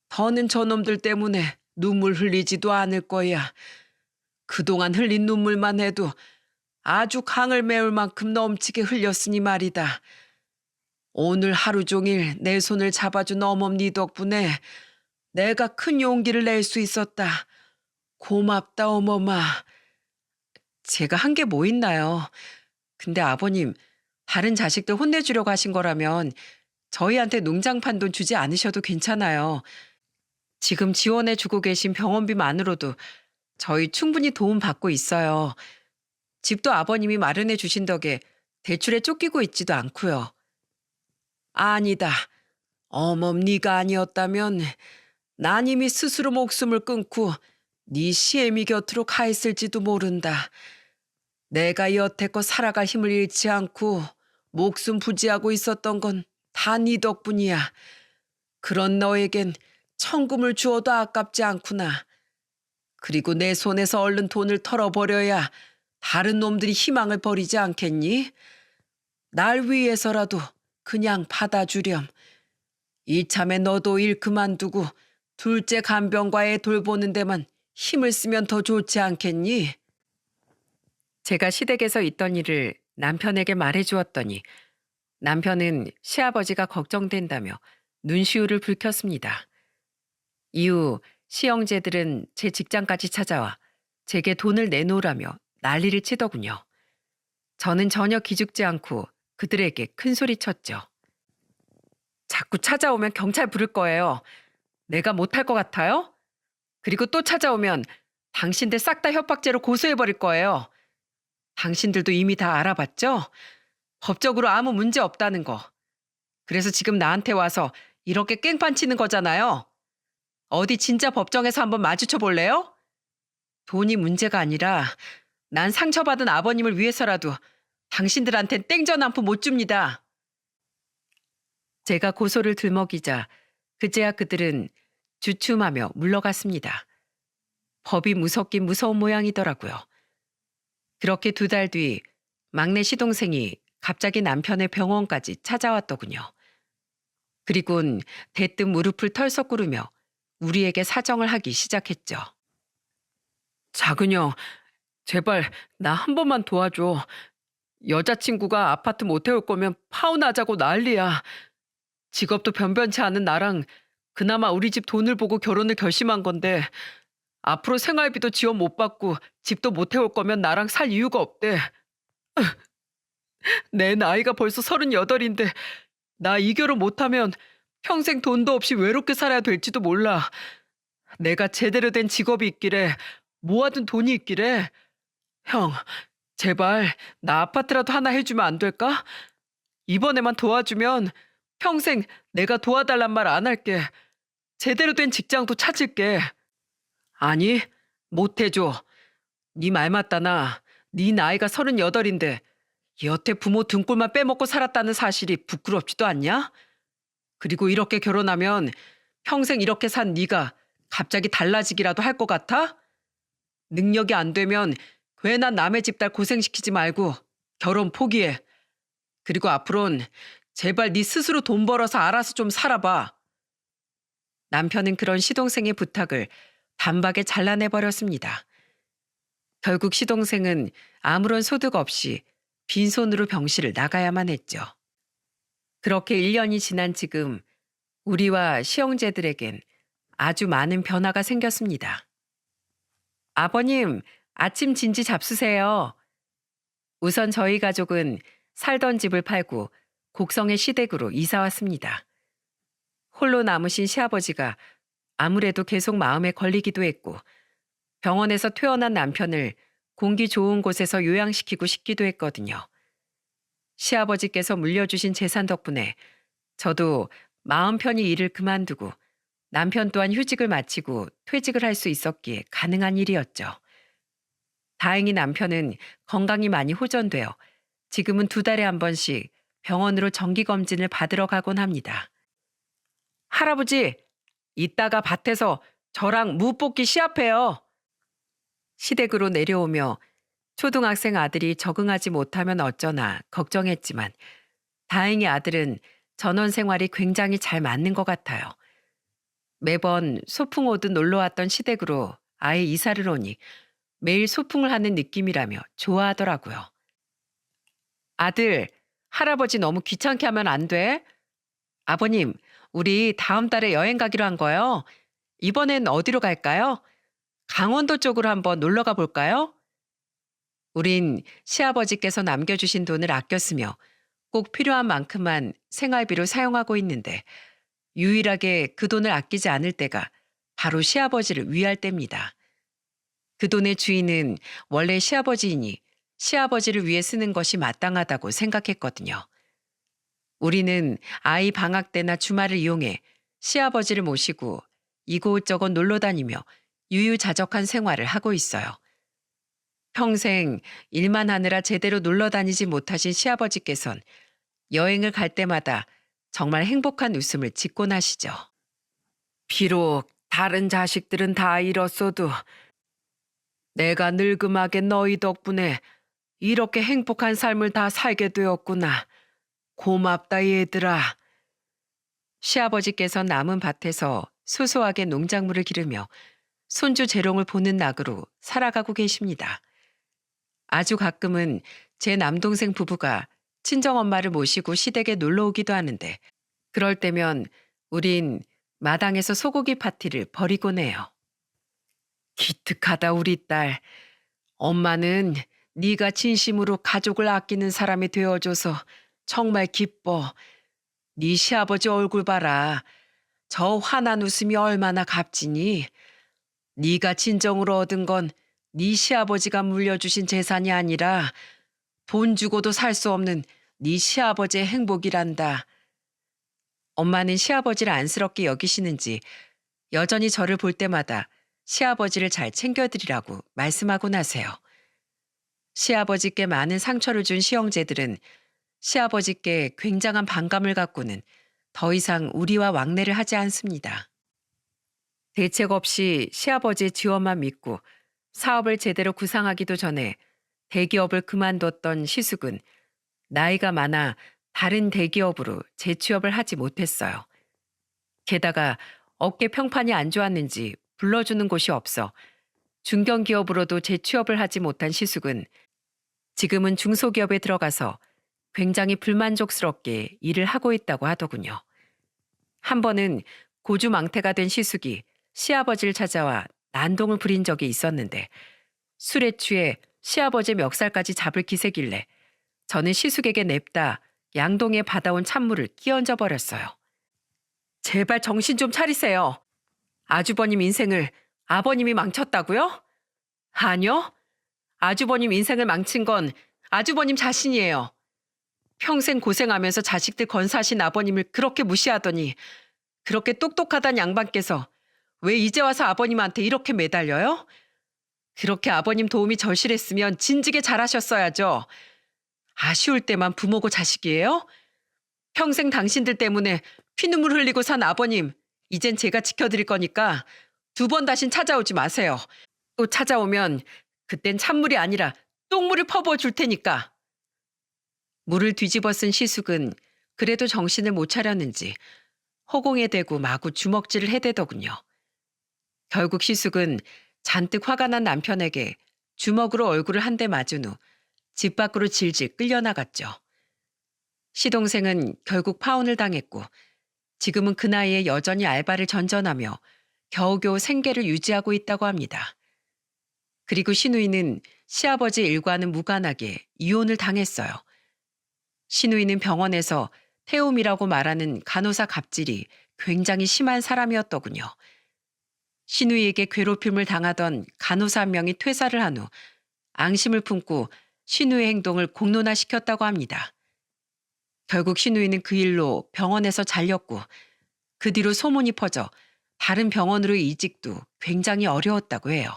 더는 저놈들 때문에 눈물 흘리지도 않을 거야. 그동안 흘린 눈물만 해도 아주 강을 메울 만큼 넘치게 흘렸으니 말이다. 오늘 하루 종일 내 손을 잡아준 어멈니 덕분에 내가 큰 용기를 낼 수 있었다. 고맙다, 어머마. 제가 한 게 뭐 있나요? 근데 아버님, 다른 자식들 혼내주려고 하신 거라면 저희한테 농장판 돈 주지 않으셔도 괜찮아요. 지금 지원해주고 계신 병원비만으로도 저희 충분히 도움받고 있어요. 집도 아버님이 마련해 주신 덕에 대출에 쫓기고 있지도 않고요. 아니다. 어멈 네가 아니었다면 난 이미 스스로 목숨을 끊고 네 시애미 곁으로 가 있을지도 모른다. 내가 여태껏 살아갈 힘을 잃지 않고 목숨 부지하고 있었던 건 다 네 덕분이야. 그런 너에겐 천금을 주어도 아깝지 않구나. 그리고 내 손에서 얼른 돈을 털어버려야 다른 놈들이 희망을 버리지 않겠니? 날 위해서라도 그냥 받아주렴. 이참에 너도 일 그만두고 둘째 간병과 애 돌보는 데만 힘을 쓰면 더 좋지 않겠니? 제가 시댁에서 있던 일을 남편에게 말해주었더니 남편은 시아버지가 걱정된다며 눈시울을 붉혔습니다. 이후 시형제들은 제 직장까지 찾아와 제게 돈을 내놓으라며 난리를 치더군요. 저는 전혀 기죽지 않고 그들에게 큰 소리 쳤죠. 자꾸 찾아오면 경찰 부를 거예요. 내가 못할 것 같아요? 그리고 또 찾아오면 당신들 싹 다 협박죄로 고소해버릴 거예요. 당신들도 이미 다 알아봤죠? 법적으로 아무 문제 없다는 거. 그래서 지금 나한테 와서 이렇게 깽판 치는 거잖아요. 어디 진짜 법정에서 한번 마주쳐 볼래요? 돈이 문제가 아니라 난 상처받은 아버님을 위해서라도 당신들한텐 땡전 한 푼 못 줍니다. 제가 고소를 들먹이자 그제야 그들은 주춤하며 물러갔습니다. 법이 무섭긴 무서운 모양이더라고요. 그렇게 2달 뒤 막내 시동생이 갑자기 남편의 병원까지 찾아왔더군요. 그리곤 대뜸 무릎을 털썩 구르며 우리에게 사정을 하기 시작했죠. 자그녀, 제발 나 한 번만 도와줘. 여자친구가 아파트 못 태울 거면 파혼하자고 난리야. 직업도 변변치 않은 나랑 그나마 우리 집 돈을 보고 결혼을 결심한 건데 앞으로 생활비도 지원 못 받고 집도 못 태울 거면 나랑 살 이유가 없대. 내 나이가 벌써 38인데 나 이 결혼 못하면 평생 돈도 없이 외롭게 살아야 될지도 몰라. 내가 제대로 된 직업이 있기래, 모아둔 돈이 있기래. 형, 제발 나 아파트라도 하나 해주면 안 될까? 이번에만 도와주면 평생 내가 도와달란 말 안 할게. 제대로 된 직장도 찾을게. 아니, 못 해줘. 네 말 맞다나. 네 나이가 38인데 여태 부모 등골만 빼먹고 살았다는 사실이 부끄럽지도 않냐? 그리고 이렇게 결혼하면 평생 이렇게 산 네가 갑자기 달라지기라도 할 것 같아? 능력이 안 되면 괜한 남의 집 딸 고생시키지 말고 결혼 포기해. 그리고 앞으론 제발 네 스스로 돈 벌어서 알아서 좀 살아봐. 남편은 그런 시동생의 부탁을 단박에 잘라내버렸습니다. 결국 시동생은 아무런 소득 없이 빈손으로 병실을 나가야만 했죠. 그렇게 1년이 지난 지금 우리와 시형제들에겐 아주 많은 변화가 생겼습니다. 아버님, 아침 진지 잡수세요. 우선 저희 가족은 살던 집을 팔고 곡성의 시댁으로 이사 왔습니다. 홀로 남으신 시아버지가 아무래도 계속 마음에 걸리기도 했고 병원에서 퇴원한 남편을 공기 좋은 곳에서 요양시키고 싶기도 했거든요. 시아버지께서 물려주신 재산 덕분에 저도 마음 편히 일을 그만두고 남편 또한 휴직을 마치고 퇴직을 할 수 있었기에 가능한 일이었죠. 다행히 남편은 건강이 많이 호전되어 지금은 2달에 한 번씩 병원으로 정기검진을 받으러 가곤 합니다. 할아버지, 이따가 밭에서 저랑 무 뽑기 시합해요. 시댁으로 내려오며 초등학생 아들이 적응하지 못하면 어쩌나 걱정했지만 다행히 아들은 전원 생활이 굉장히 잘 맞는 것 같아요. 매번 소풍 오듯 놀러왔던 시댁으로 아예 이사를 오니 매일 소풍을 하는 느낌이라며 좋아하더라고요. 아들, 할아버지 너무 귀찮게 하면 안 돼. 아버님, 우리 다음 달에 여행 가기로 한 거요. 이번엔 어디로 갈까요? 강원도 쪽으로 한번 놀러 가 볼까요? 우린 시아버지께서 남겨주신 돈을 아껴 쓰며 꼭 필요한 만큼만 생활비로 사용하고 있는데 유일하게 그 돈을 아끼지 않을 때가 바로 시아버지를 위할 때입니다. 그 돈의 주인은 원래 시아버지이니 시아버지를 위해 쓰는 것이 마땅하다고 생각했거든요. 우리는 아이 방학 때나 주말을 이용해 시아버지를 모시고 이곳저곳 놀러 다니며 유유자적한 생활을 하고 있어요. 평생 일만 하느라 제대로 놀러 다니지 못하신 시아버지께선 여행을 갈 때마다 정말 행복한 웃음을 짓곤 하시죠. 비록 다른 자식들은 다 잃었어도 내가 늙음하게 너희 덕분에 이렇게 행복한 삶을 다 살게 되었구나. 고맙다 얘들아. 시아버지께서 남은 밭에서 소소하게 농작물을 기르며 손주 재롱을 보는 낙으로 살아가고 계십니다. 아주 가끔은 제 남동생 부부가 친정엄마를 모시고 시댁에 놀러 오기도 하는데 그럴 때면 우린 마당에서 소고기 파티를 벌이곤 해요. 기특하다 우리 딸. 엄마는 네가 진심으로 가족을 아끼는 사람이 되어줘서 정말 기뻐. 네 시아버지 얼굴 봐라. 저 환한 웃음이 얼마나 값지니. 네가 진정으로 얻은 건 네 시아버지가 물려주신 재산이 아니라 돈 주고도 살 수 없는 네 시아버지의 행복이란다. 엄마는 시아버지를 안쓰럽게 여기시는지 여전히 저를 볼 때마다 시아버지를 잘 챙겨드리라고 말씀하곤 하세요. 시아버지께 많은 상처를 준 시형제들은 시아버지께 굉장한 반감을 갖고는 더 이상 우리와 왕래를 하지 않습니다. 대책 없이 시아버지의 지원만 믿고 사업을 제대로 구상하기도 전에 대기업을 그만뒀던 시숙은 나이가 많아 다른 대기업으로 재취업을 하지 못했어요. 게다가 업계 평판이 안 좋았는지 불러주는 곳이 없어 중견기업으로도 재취업을 하지 못한 시숙은 지금은 중소기업에 들어가서 굉장히 불만족스럽게 일을 하고 있다고 하더군요. 한 번은 고주망태가 된 시숙이 시아버지를 찾아와 난동을 부린 적이 있었는데 술에 취해 시아버지의 멱살까지 잡을 기세길래 저는 시숙에게 냅다 양동이에 받아온 찬물을 끼얹어 버렸어요. 제발 정신 좀 차리세요. 아주버님 인생을 아버님이 망쳤다고요? 아니요. 아주버님 인생을 망친 건 아주버님 자신이에요. 평생 고생하면서 자식들 건사하신 아버님을 그렇게 무시하더니 그렇게 똑똑하단 양반께서 왜 이제 와서 아버님한테 이렇게 매달려요? 그렇게 아버님 도움이 절실했으면 진즉에 잘하셨어야죠. 아쉬울 때만 부모고 자식이에요? 평생 당신들 때문에 피눈물 흘리고 산 아버님, 이젠 제가 지켜드릴 거니까 두 번 다신 찾아오지 마세요. 또 찾아오면 그땐 찬물이 아니라 똥물을 퍼부어 줄 테니까. 물을 뒤집어 쓴 시숙은 그래도 정신을 못 차렸는지 허공에 대고 마구 주먹질을 해대더군요. 결국 시숙은 잔뜩 화가 난 남편에게 주먹으로 얼굴을 한 대 맞은 후 집 밖으로 질질 끌려나갔죠. 시동생은 결국 파혼을 당했고 지금은 그 나이에 여전히 알바를 전전하며 겨우겨우 생계를 유지하고 있다고 합니다. 그리고 신우이는 시아버지 일과는 무관하게 이혼을 당했어요. 신우이는 병원에서 태움이라고 말하는 간호사 갑질이 굉장히 심한 사람이었더군요. 신우이에게 괴롭힘을 당하던 간호사 한 명이 퇴사를 한 후 앙심을 품고 신우이의 행동을 공론화시켰다고 합니다. 결국 신우이는 그 일로 병원에서 잘렸고 그 뒤로 소문이 퍼져 다른 병원으로의 이직도 굉장히 어려웠다고 해요.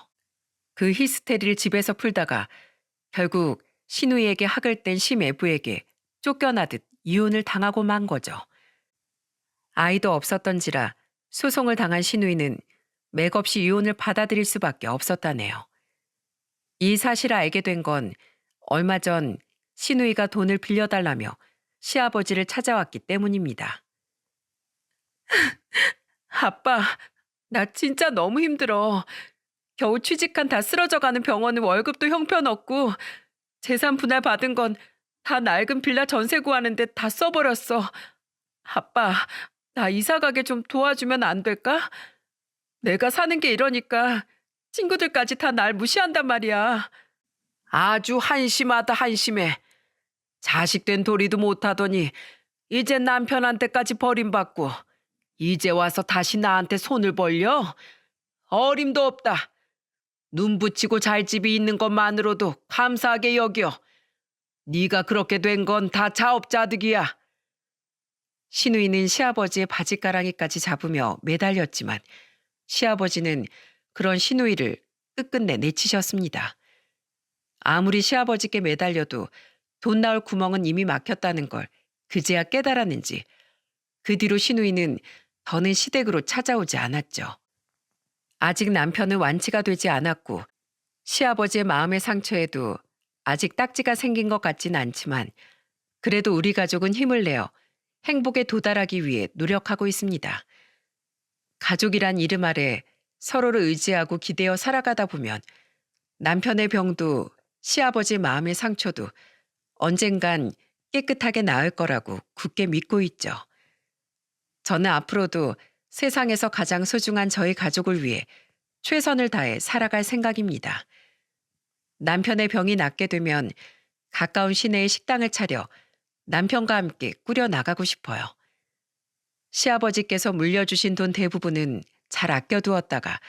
그 히스테리를 집에서 풀다가 결국 신우이에게 학을 뗀 시매부에게 쫓겨나듯 이혼을 당하고 만 거죠. 아이도 없었던지라 소송을 당한 신우이는 맥없이 이혼을 받아들일 수밖에 없었다네요. 이 사실을 알게 된 건 얼마 전 신우이가 돈을 빌려달라며 시아버지를 찾아왔기 때문입니다. 아빠, 나 진짜 너무 힘들어. 겨우 취직한 다 쓰러져가는 병원은 월급도 형편없고 재산 분할 받은 건 다 낡은 빌라 전세 구하는데 다 써버렸어. 아빠, 나 이사 가게 좀 도와주면 안 될까? 내가 사는 게 이러니까 친구들까지 다 날 무시한단 말이야. 아주 한심하다 한심해. 자식된 도리도 못하더니 이제 남편한테까지 버림받고 이제 와서 다시 나한테 손을 벌려? 어림도 없다. 눈 붙이고 잘 집이 있는 것만으로도 감사하게 여겨. 네가 그렇게 된 건 다 자업자득이야. 신우이는 시아버지의 바지가랑이까지 잡으며 매달렸지만 시아버지는 그런 신우이를 끝끝내 내치셨습니다. 아무리 시아버지께 매달려도 돈 나올 구멍은 이미 막혔다는 걸 그제야 깨달았는지 그 뒤로 신우이는 더는 시댁으로 찾아오지 않았죠. 아직 남편은 완치가 되지 않았고 시아버지의 마음의 상처에도 아직 딱지가 생긴 것 같진 않지만 그래도 우리 가족은 힘을 내어 행복에 도달하기 위해 노력하고 있습니다. 가족이란 이름 아래 서로를 의지하고 기대어 살아가다 보면 남편의 병도 시아버지 마음의 상처도 언젠간 깨끗하게 나을 거라고 굳게 믿고 있죠. 저는 앞으로도 세상에서 가장 소중한 저희 가족을 위해 최선을 다해 살아갈 생각입니다. 남편의 병이 낫게 되면 가까운 시내에 식당을 차려 남편과 함께 꾸려 나가고 싶어요. 시아버지께서 물려주신 돈 대부분은 잘 아껴두었다가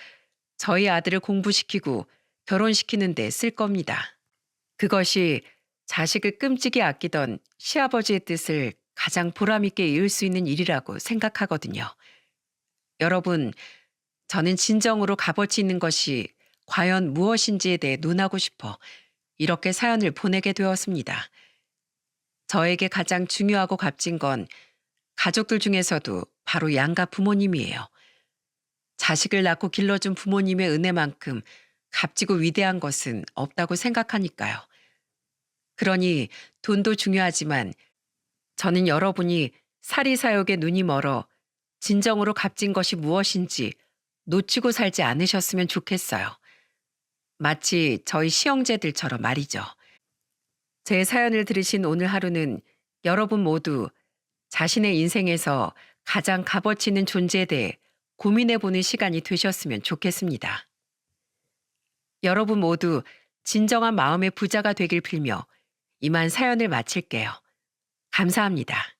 저희 아들을 공부시키고 결혼시키는 데 쓸 겁니다. 그것이 자식을 끔찍이 아끼던 시아버지의 뜻을 가장 보람있게 이을 수 있는 일이라고 생각하거든요. 여러분, 저는 진정으로 값어치 있는 것이 과연 무엇인지에 대해 논하고 싶어 이렇게 사연을 보내게 되었습니다. 저에게 가장 중요하고 값진 건 가족들 중에서도 바로 양가 부모님이에요. 자식을 낳고 길러준 부모님의 은혜만큼 값지고 위대한 것은 없다고 생각하니까요. 그러니 돈도 중요하지만 저는 여러분이 사리사욕에 눈이 멀어 진정으로 값진 것이 무엇인지 놓치고 살지 않으셨으면 좋겠어요. 마치 저희 시형제들처럼 말이죠. 제 사연을 들으신 오늘 하루는 여러분 모두 자신의 인생에서 가장 값어치 있는 존재에 대해 고민해보는 시간이 되셨으면 좋겠습니다. 여러분 모두 진정한 마음의 부자가 되길 빌며 이만 사연을 마칠게요. 감사합니다.